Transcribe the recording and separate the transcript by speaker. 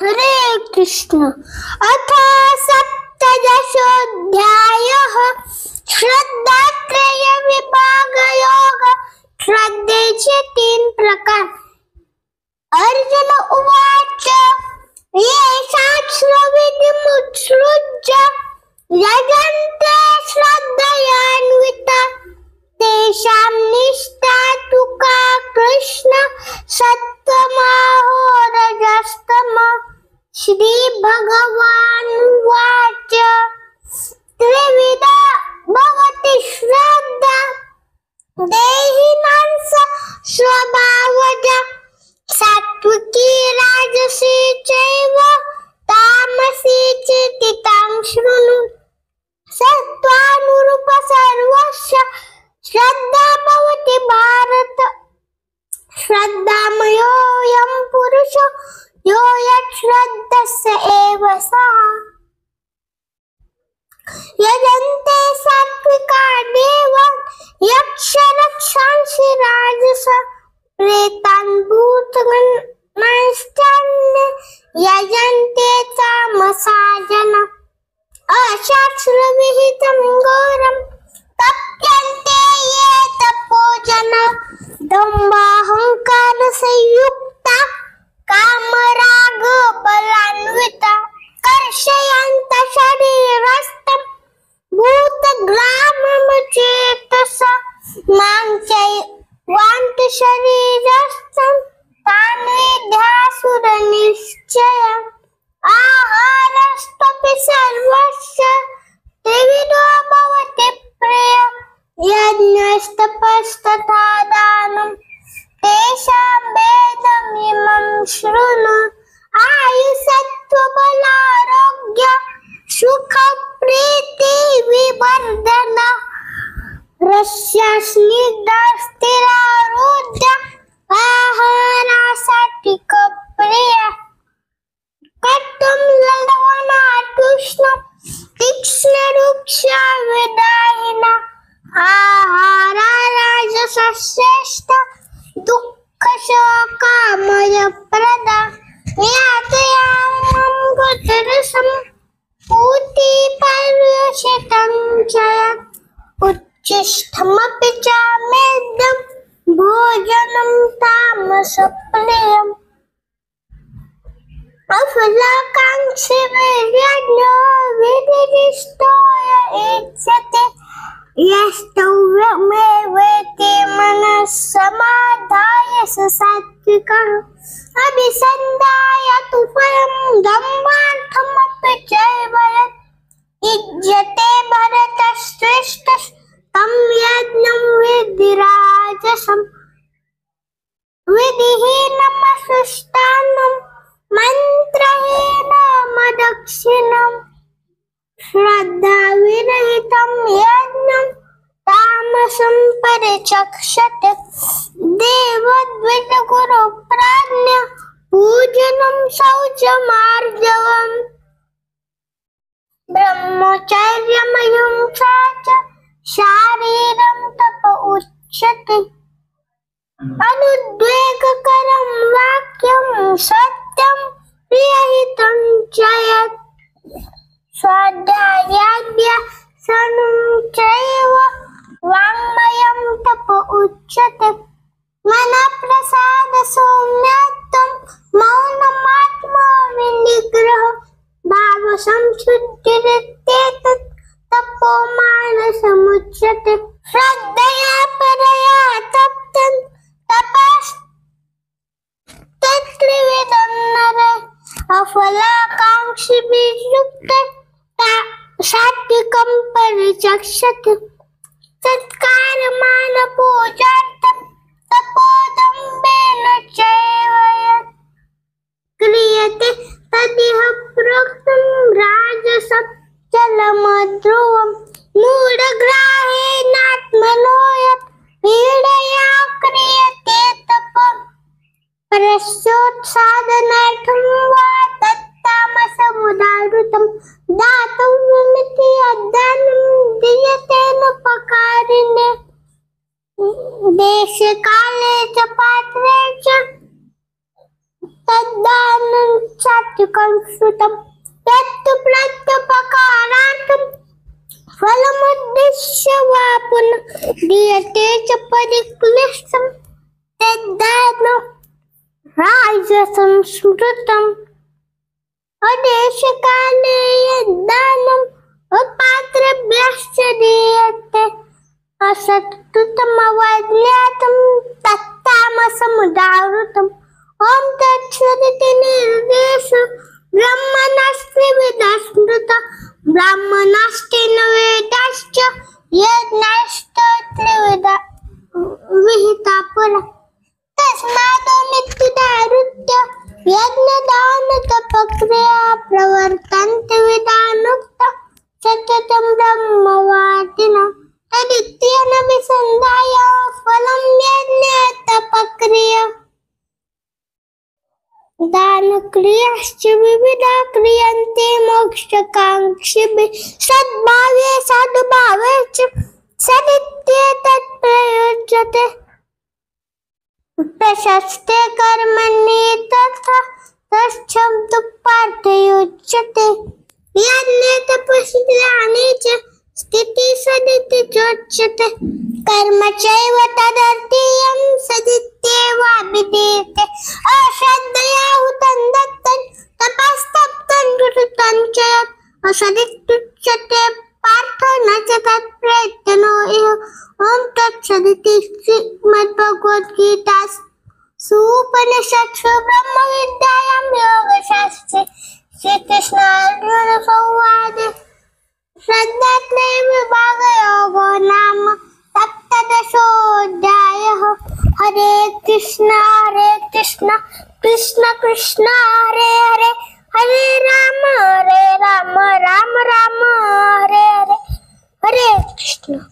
Speaker 1: हरे कृष्ण। अथ सप्तदशोऽध्यायः। श्रद्धात्रय विभाग योग। श्रद्धेचे 3 प्रकार। अर्जुन उवाच ये शास्त्रविधिमुत्सृज्य यजन्ते श्रद्धयान्विता तेषां निष्ठा तु का कृष्ण सत्त्वमहो रजस्तमः। श्रीभगवानुवाच त्रिविधा भवति श्रद्धा देहिनां स्वभावजा सात्विकी राजसी चैव तामसी चेति तां शृणु। सत्त्वानुरूप सर्वस्य श्रद्धा भवति भारत। श्रद्धामयोऽयं पुरुषो यो यच्छ्रद्धस्य एव सः। यजन्ते सात्विका देवा यक्षरक्षांसि राजसः प्रेतान् भूतगणांश्चान्ये यजन्ते तामसा जनाः। अशास्त्रविहितं घोरं तप्यन्ते ये तपो जनाः दम्भाहंकारसंयुक्ता कामरागबलान्विता कर्षयन्तः शरीरस्थं भूतग्राममचेतसा मां चैवान्त शरीरस्थं तान् विद्यासुरनिश्चयम्। आहारस्त्वपि सर्वस्य त्रिविधो भवति प्रिय यज्ञस्तपस्तथा दानं तेषां भेदमिमं शृणु। आयुसत्त्वबलारोग्य सुखप्रीतिविवर्धन रस्यस्निग्धस्थिरारोग्य आहारा सात्विकप्रिय कर्तुं ललवनातुष्ण तीक्ष्णरूक्षविदायिनः आहारा राजसश्रेष्ठ दुःखशोकामयप्रदा यातयामं गतरसं पूतिपर्यषितं च उच्छिष्टमपि च मेद्धं भोजनं तामसप्रियम्। अफलाकाङ्क्षी वीर्यज्ञो विधिनिष्ठो य इच्छति यस्तमेवेति मनः समाधाय स सात्विकः। अभिसन्धाय तु परं दम्भार्थमपि चैव यत् युज्यते भरतश्रेष्ठः तं यज्ञं विद्धि राजसम्। विधिहीनमसृष्टान्नं मन्त्रहीनमदक्षिणम् श्रद्धाविरहितं यज्ञं तामसं परिचक्षते। देवद्विजगुरुप्राज्ञ पूजनं शौचमार्जवम् ब्रह्मचर्यमहिंसा च शारीरं तप उच्यते। अनुद्वेगकरं वाक्यं सत्यं प्रियहितं च यत् स्वाध्यायाभ्यासनं चैव वाङ्मयं तप उच्यते। मनःप्रसादसौम्यत्वं मौनमात्मविनिग्रहो भावसंशुद्धिरित्येतत् तपो मानसमुच्यते। श्रद्धया परया तप्तं तपस्तत्त्रिविधं नरे अफलाकाङ्क्षिभिर्युक्ते सात्विकं परिचक्षते। सत्कारमानपूजार्थं तपोदम्भेन चैव यत् क्रियते तदिह प्रोक्तं राजसं चलमध्रुवम्। मूढग्राहेणात्मनो यत् पीडया क्रियते तपः परस्योत्सादनार्थं वा तत्तामसमुदाहृतं दातव्यमिति यद्दानं दीयते नोपकारिणे। देशकाले च पात्रे च तद्दानं सात्विकं वाचिकं श्रुतं यत्तु प्रत्युपकारार्थं फलमुद्दिश्य वा पुनः दीयते च परिक्लिष्टं तद्दानं राजसंस्मृतम् अदेशकाले यद्दानम् अपात्रेभ्यश्च दीयते असत्कृतमवज्ञातं तत्तामसमुदाहृतम् ॐ तत्सदिति निर्देशो ब्रह्मणस्त्रिविधः स्मृतः ब्राह्मणास्तेन वेदाश्च यज्ञाश्च विहिता पुरा तस्मादोमित्युदाहृत्य यज्ञदानतपक्रिया प्रवर्तन्ते विधानोक्ता सततं ब्रह्मवादिनः तदित्यनभिसन्धाय फलं यज्ञतपक्रिया दानक्रियाश्च विविधा क्रियन्ते मोक्षकाङ्क्षिभिः सद्भावे साधुभावे च सदित्येतत् प्रयुज्यते प्रशस्ते कर्मणि तथा तच्छब्दो पार्थयुज्यते यज्ञे तपसि दाने च स्थितिः सदिति चोच्यते कर्म चैव तदर्थीयं सदित्येवाभिधीयते अश्रद्धया हुतं दत्तं तपस्तप्तं कृतं च यत् असदित्युच्यते पार्थो न च तत्प्रयत्नो इह ॐ तत्सदिति श्रीमद्भगवद्गीतासु उपनिषत्सु ब्रह्मविद्यायां योगशास्त्रे श्रीकृष्णार्जुनसंवादे श्रद्धात्रयविभागयोगो नाम सप्तदशोऽध्यायः हरे कृष्ण कृष्ण कृष्ण हरे हरे हरे राम राम राम हरे हरे हरे कृष्ण।